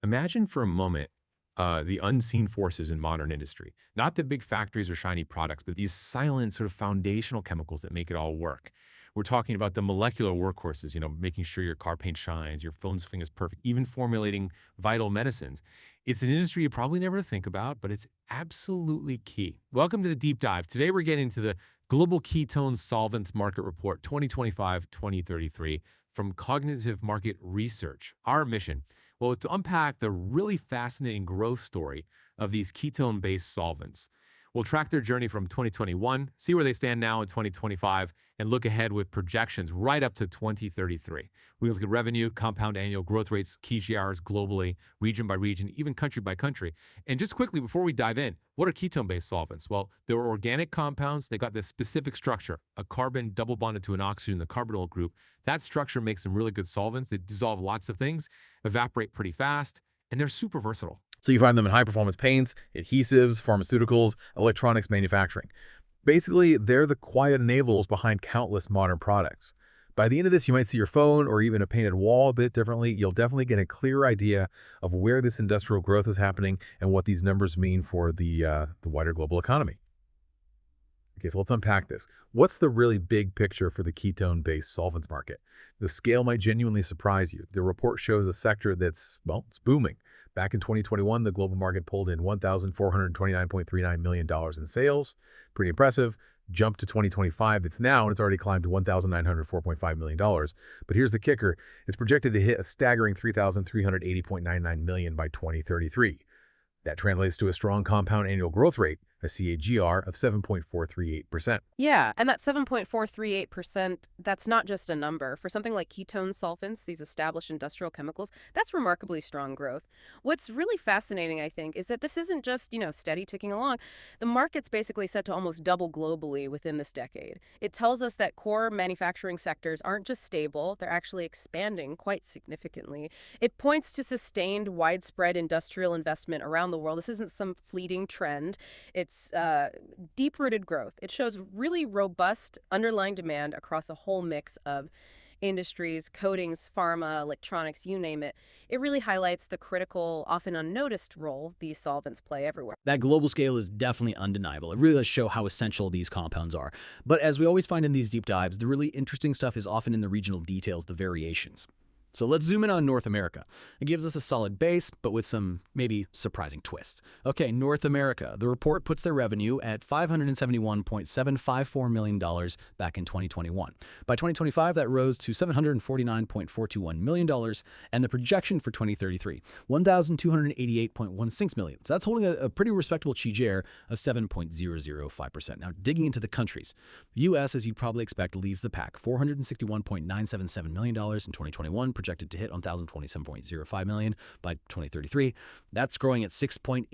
Imagine for a moment the unseen forces in modern industry. Not the big factories or shiny products, but these silent, sort of foundational chemicals that make it all work. We're talking about the molecular workhorses, making sure your car paint shines, your phone screen is perfect, even formulating vital medicines. It's an industry you probably never think about, but it's absolutely key. Welcome to the deep dive. Today we're getting to the Global Ketone Solvents Market Report 2025-2033 from Cognitive Market Research. Our mission, well, it's to unpack the really fascinating growth story of these ketone-based solvents. We'll track their journey from 2021, see where they stand now in 2025, and look ahead with projections right up to 2033. We look at revenue, compound annual growth rates, key GRs globally, region by region, even country by country. And just quickly, before we dive in, what are ketone-based solvents? Well, they're organic compounds. They got this specific structure, a carbon double bonded to an oxygen, the carbonyl group. That structure makes them really good solvents. They dissolve lots of things, evaporate pretty fast, and they're super versatile. So you find them in high-performance paints, adhesives, pharmaceuticals, electronics manufacturing. Basically, they're the quiet enablers behind countless modern products. By the end of this, you might see your phone or even a painted wall a bit differently. You'll definitely get a clear idea of where this industrial growth is happening and what these numbers mean for the wider global economy. Okay, so let's unpack this. What's the really big picture for the ketone-based solvents market? The scale might genuinely surprise you. The report shows a sector that's, well, it's booming. Back in 2021, the global market pulled in $1,429.39 million in sales. Pretty impressive. Jumped to 2025, it's already climbed to $1,904.5 million. But here's the kicker. It's projected to hit a staggering $3,380.99 million by 2033. That translates to a strong compound annual growth rate, a CAGR of 7.438%. Yeah, and that 7.438%, that's not just a number. For something like ketone solvents, these established industrial chemicals, that's remarkably strong growth. What's really fascinating, I think, is that this isn't just, steady ticking along. The market's basically set to almost double globally within this decade. It tells us that core manufacturing sectors aren't just stable, they're actually expanding quite significantly. It points to sustained, widespread industrial investment around the world. This isn't some fleeting trend. It's deep-rooted growth. It shows really robust underlying demand across a whole mix of industries, coatings, pharma, electronics, you name it. It really highlights the critical, often unnoticed role these solvents play everywhere. That global scale is definitely undeniable. It really does show how essential these compounds are. But as we always find in these deep dives, the really interesting stuff is often in the regional details, the variations. So let's zoom in on North America. It gives us a solid base, but with some maybe surprising twists. Okay, North America. The report puts their revenue at $571.754 million back in 2021. By 2025, that rose to $749.421 million, and the projection for 2033, $1,288.16 million. So that's holding a pretty respectable CAGR of 7.005%. Now, digging into the countries. The U.S., as you'd probably expect, leads the pack, $461.977 million in 2021, projected to hit $1,027.05 million by 2033. That's growing at 6.883%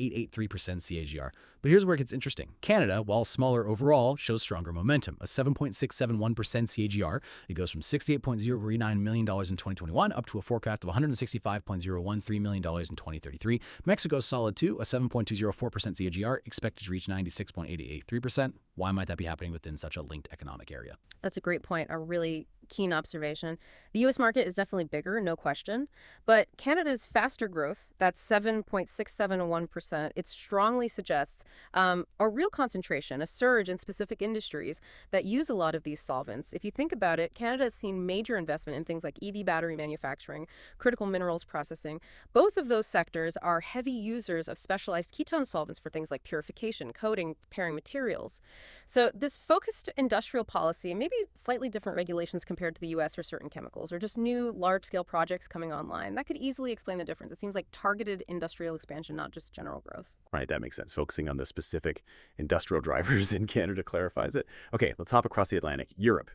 CAGR. But here's where it gets interesting. Canada, while smaller overall, shows stronger momentum, a 7.671% CAGR. It goes from $68.039 million in 2021 up to a forecast of $165.013 million in 2033. Mexico's solid too, a 7.204% CAGR, expected to reach 96.883%. Why might that be happening within such a linked economic area? That's a great point, a really keen observation. The U.S. market is definitely bigger, no question, but Canada's faster growth, that's 7.671%, it strongly suggests a real concentration, a surge in specific industries that use a lot of these solvents. If you think about it, Canada has seen major investment in things like EV battery manufacturing, critical minerals processing. Both of those sectors are heavy users of specialized ketone solvents for things like purification, coating, preparing materials. So this focused industrial policy, maybe slightly different regulations compared to the U.S. for certain chemicals, or just new large-scale projects coming online, that could easily explain the difference. It seems like targeted industrial expansion, not just general growth. Right, that makes sense. Focusing on the specific industrial drivers in Canada clarifies it. Okay, let's hop across the Atlantic. Europe.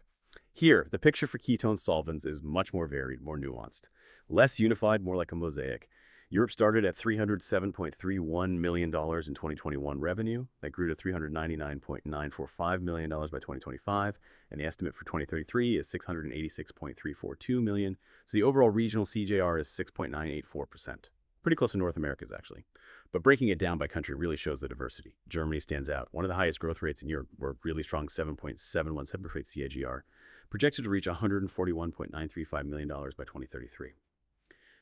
Here, the picture for ketone solvents is much more varied, more nuanced. Less unified, more like a mosaic. Europe started at $307.31 million in 2021 revenue. That grew to $399.945 million by 2025. And the estimate for 2033 is $686.342 million. So the overall regional CJR is 6.984%. Pretty close to North America's, actually. But breaking it down by country really shows the diversity. Germany stands out. One of the highest growth rates in Europe, were really strong 7.717% CAGR, projected to reach $141.935 million by 2033.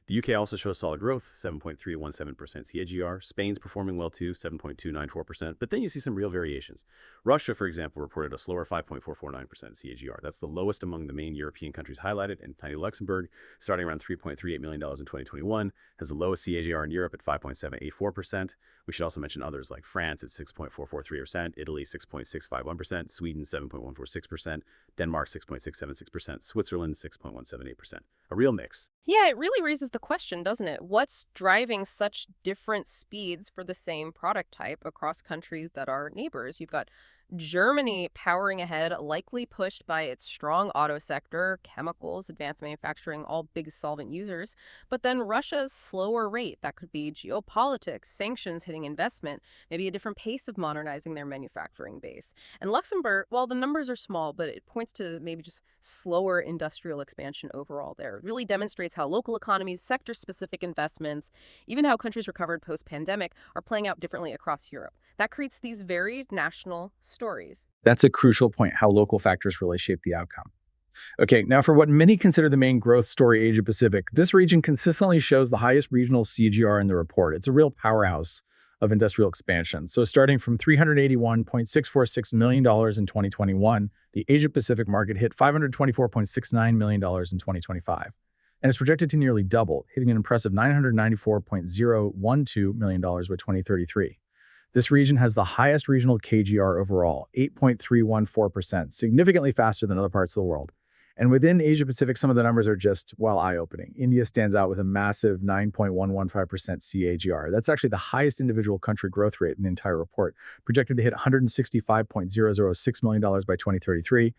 The UK also shows solid growth, 7.317% CAGR. Spain's performing well too, 7.294%. But then you see some real variations. Russia, for example, reported a slower 5.449% CAGR. That's the lowest among the main European countries highlighted, and tiny Luxembourg, starting around $3.38 million in 2021, has the lowest CAGR in Europe at 5.784%. We should also mention others like France at 6.443%, Italy 6.651%, Sweden 7.146%, Denmark 6.676%, Switzerland 6.178%. A real mix. Yeah, it really raises the question, doesn't it? What's driving such different speeds for the same product type across countries that are neighbors? You've got Germany powering ahead, likely pushed by its strong auto sector, chemicals, advanced manufacturing, all big solvent users. But then Russia's slower rate, that could be geopolitics, sanctions hitting investment, maybe a different pace of modernizing their manufacturing base. And Luxembourg, well, the numbers are small, but it points to maybe just slower industrial expansion overall there. It really demonstrates how local economies, sector-specific investments, even how countries recovered post-pandemic are playing out differently across Europe. That creates these very national stories. That's a crucial point, how local factors really shape the outcome. Okay, now for what many consider the main growth story, Asia-Pacific, this region consistently shows the highest regional CAGR in the report. It's a real powerhouse of industrial expansion. So starting from $381.646 million in 2021, the Asia-Pacific market hit $524.69 million in 2025. And it's projected to nearly double, hitting an impressive $994.012 million by 2033. This region has the highest regional CAGR overall, 8.314%, significantly faster than other parts of the world. And within Asia-Pacific, some of the numbers are just, well, eye-opening. India stands out with a massive 9.115% CAGR. That's actually the highest individual country growth rate in the entire report, projected to hit $165.006 million by 2033.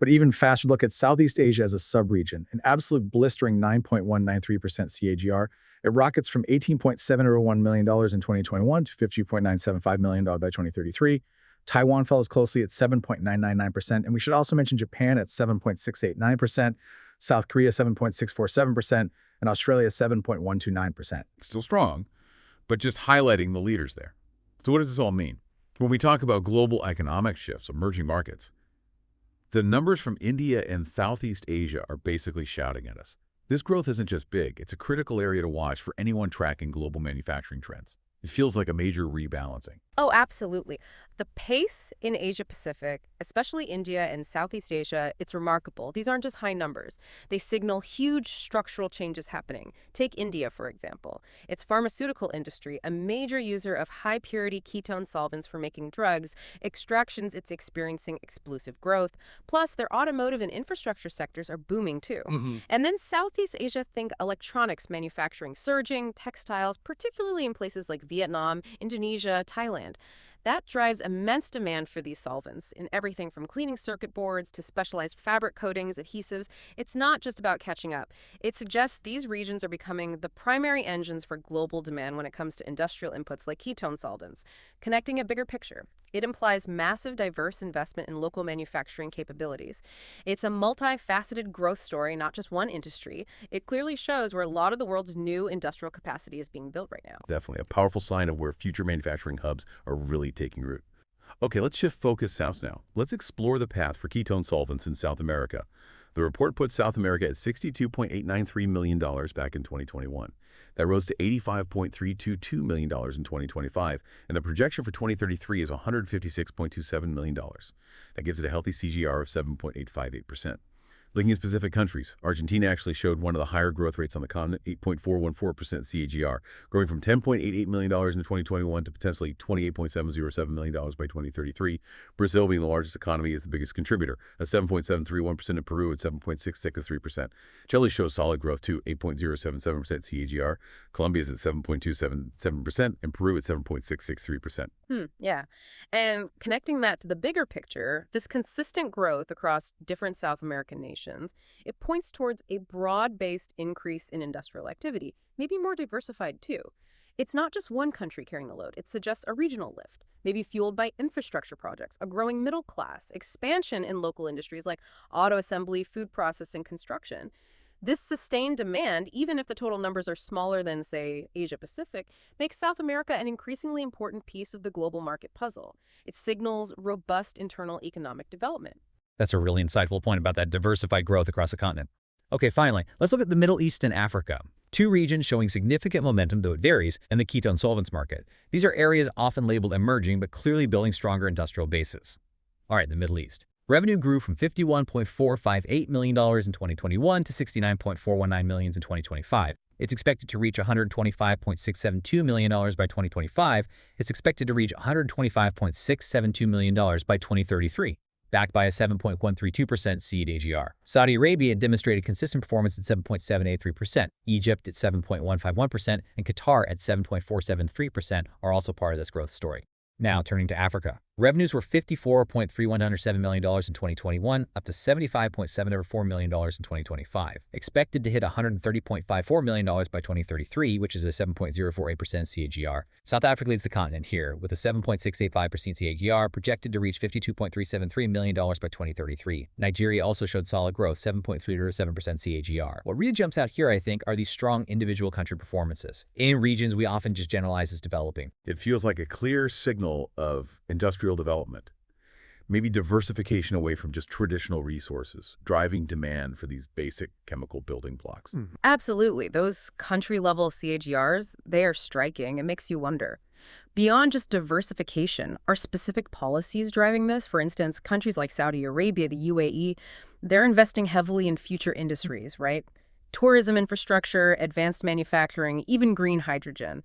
But even faster look at Southeast Asia as a sub-region, an absolute blistering 9.193% CAGR. It rockets from $18.701 million in 2021 to $50.975 million by 2033. Taiwan follows closely at 7.999%, and we should also mention Japan at 7.689%, South Korea 7.647%, and Australia 7.129%. Still strong, but just highlighting the leaders there. So what does this all mean? When we talk about global economic shifts, emerging markets, the numbers from India and Southeast Asia are basically shouting at us. This growth isn't just big, it's a critical area to watch for anyone tracking global manufacturing trends. It feels like a major rebalancing. Oh, absolutely. The pace in Asia-Pacific, especially India and Southeast Asia, it's remarkable. These aren't just high numbers. They signal huge structural changes happening. Take India, for example. Its pharmaceutical industry, a major user of high-purity ketone solvents for making drugs, extractions it's experiencing explosive growth. Plus, their automotive and infrastructure sectors are booming too. And then Southeast Asia, think electronics manufacturing surging, textiles, particularly in places like Vietnam, Indonesia, Thailand. That drives immense demand for these solvents in everything from cleaning circuit boards to specialized fabric coatings, adhesives. It's not just about catching up. It suggests these regions are becoming the primary engines for global demand when it comes to industrial inputs like ketone solvents. Connecting a bigger picture, it implies massive, diverse investment in local manufacturing capabilities. It's a multifaceted growth story, not just one industry. It clearly shows where a lot of the world's new industrial capacity is being built right now. Definitely a powerful sign of where future manufacturing hubs are really taking root. Okay, let's shift focus south now. Let's explore the path for ketone solvents in South America. The report puts South America at $62.893 million back in 2021. That rose to $85.322 million in 2025, and the projection for 2033 is $156.27 million. That gives it a healthy CGR of 7.858%. Looking at specific countries, Argentina actually showed one of the higher growth rates on the continent, 8.414% CAGR, growing from $10.88 million in 2021 to potentially $28.707 million by 2033. Brazil, being the largest economy, is the biggest contributor, at 7.731%, in Peru at 7.663%. Chile shows solid growth too, 8.077% CAGR. Colombia is at 7.277%, and Peru at 7.663%. Yeah. And connecting that to the bigger picture, this consistent growth across different South American nations, it points towards a broad-based increase in industrial activity, maybe more diversified too. It's not just one country carrying the load. It suggests a regional lift, maybe fueled by infrastructure projects, a growing middle class, expansion in local industries like auto assembly, food processing, construction. This sustained demand, even if the total numbers are smaller than, say, Asia-Pacific, makes South America an increasingly important piece of the global market puzzle. It signals robust internal economic development. That's a really insightful point about that diversified growth across the continent. Okay, finally, let's look at the Middle East and Africa. Two regions showing significant momentum, though it varies, in the ketone solvents market. These are areas often labeled emerging but clearly building stronger industrial bases. All right, the Middle East. Revenue grew from $51.458 million in 2021 to $69.419 million in 2025. It's expected to reach $125.672 million by 2025. It's expected to reach $125.672 million by 2033. Backed by a 7.132% seed AGR. Saudi Arabia demonstrated consistent performance at 7.783%. Egypt at 7.151% and Qatar at 7.473% are also part of this growth story. Now, turning to Africa. Revenues were $54.3107 million in 2021, up to $75.704 million in 2025. Expected to hit $130.54 million by 2033, which is a 7.048% CAGR. South Africa leads the continent here, with a 7.685% CAGR, projected to reach $52.373 million by 2033. Nigeria also showed solid growth, 7.307% CAGR. What really jumps out here, I think, are these strong individual country performances. In regions we often just generalize as developing. It feels like a clear signal of industrial development, maybe diversification away from just traditional resources, driving demand for these basic chemical building blocks. Absolutely. Those country-level CAGRs, they are striking. It makes you wonder. Beyond just diversification, are specific policies driving this? For instance, countries like Saudi Arabia, the UAE, they're investing heavily in future industries, right? Tourism infrastructure, advanced manufacturing, even green hydrogen.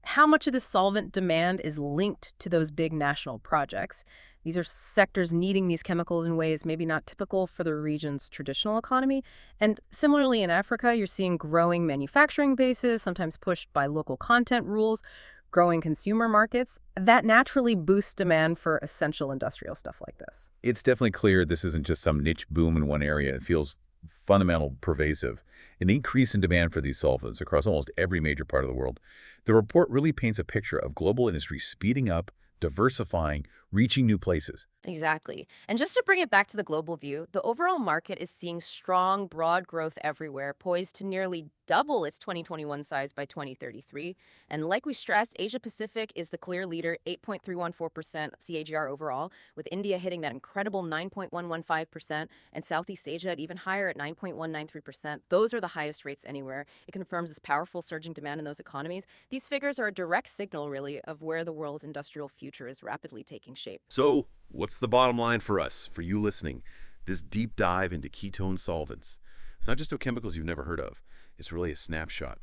How much of the solvent demand is linked to those big national projects? These are sectors needing these chemicals in ways maybe not typical for the region's traditional economy. And similarly in Africa, you're seeing growing manufacturing bases, sometimes pushed by local content rules, growing consumer markets. That naturally boosts demand for essential industrial stuff like this. It's definitely clear this isn't just some niche boom in one area. It feels fundamental, pervasive, an increase in demand for these solvents across almost every major part of the world. The report really paints a picture of global industry speeding up, diversifying, reaching new places. Exactly. And just to bring it back to the global view, the overall market is seeing strong, broad growth everywhere, poised to nearly double its 2021 size by 2033. And like we stressed, Asia-Pacific is the clear leader, 8.314% CAGR overall, with India hitting that incredible 9.115% and Southeast Asia at even higher at 9.193%. Those are the highest rates anywhere. It confirms this powerful surging demand in those economies. These figures are a direct signal, really, of where the world's industrial future is rapidly taking shape. So, what's the bottom line for us, for you listening? This deep dive into ketone solvents. It's not just chemicals you've never heard of. It's really a snapshot,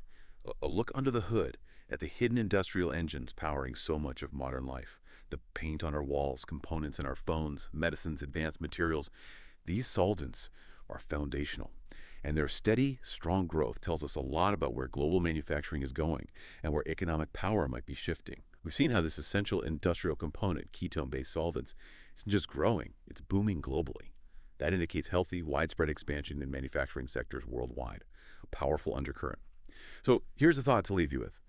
a look under the hood at the hidden industrial engines powering so much of modern life. The paint on our walls, components in our phones, medicines, advanced materials. These solvents are foundational. And their steady, strong growth tells us a lot about where global manufacturing is going and where economic power might be shifting. We've seen how this essential industrial component, ketone-based solvents, isn't just growing, it's booming globally. That indicates healthy, widespread expansion in manufacturing sectors worldwide, a powerful undercurrent. So here's a thought to leave you with.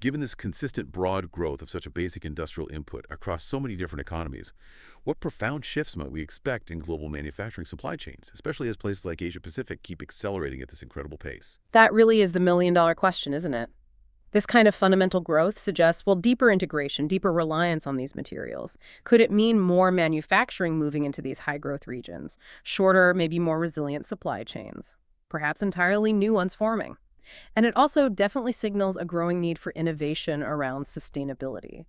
Given this consistent broad growth of such a basic industrial input across so many different economies, what profound shifts might we expect in global manufacturing supply chains, especially as places like Asia-Pacific keep accelerating at this incredible pace? That really is the million-dollar question, isn't it? This kind of fundamental growth suggests, well, deeper integration, deeper reliance on these materials. Could it mean more manufacturing moving into these high-growth regions? Shorter, maybe more resilient supply chains? Perhaps entirely new ones forming? And it also definitely signals a growing need for innovation around sustainability.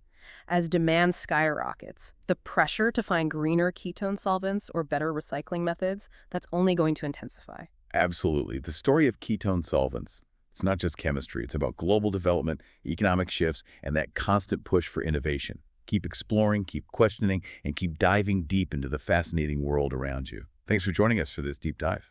As demand skyrockets, the pressure to find greener ketone solvents or better recycling methods, that's only going to intensify. Absolutely. The story of ketone solvents, it's not just chemistry. It's about global development, economic shifts, and that constant push for innovation. Keep exploring, keep questioning, and keep diving deep into the fascinating world around you. Thanks for joining us for this deep dive.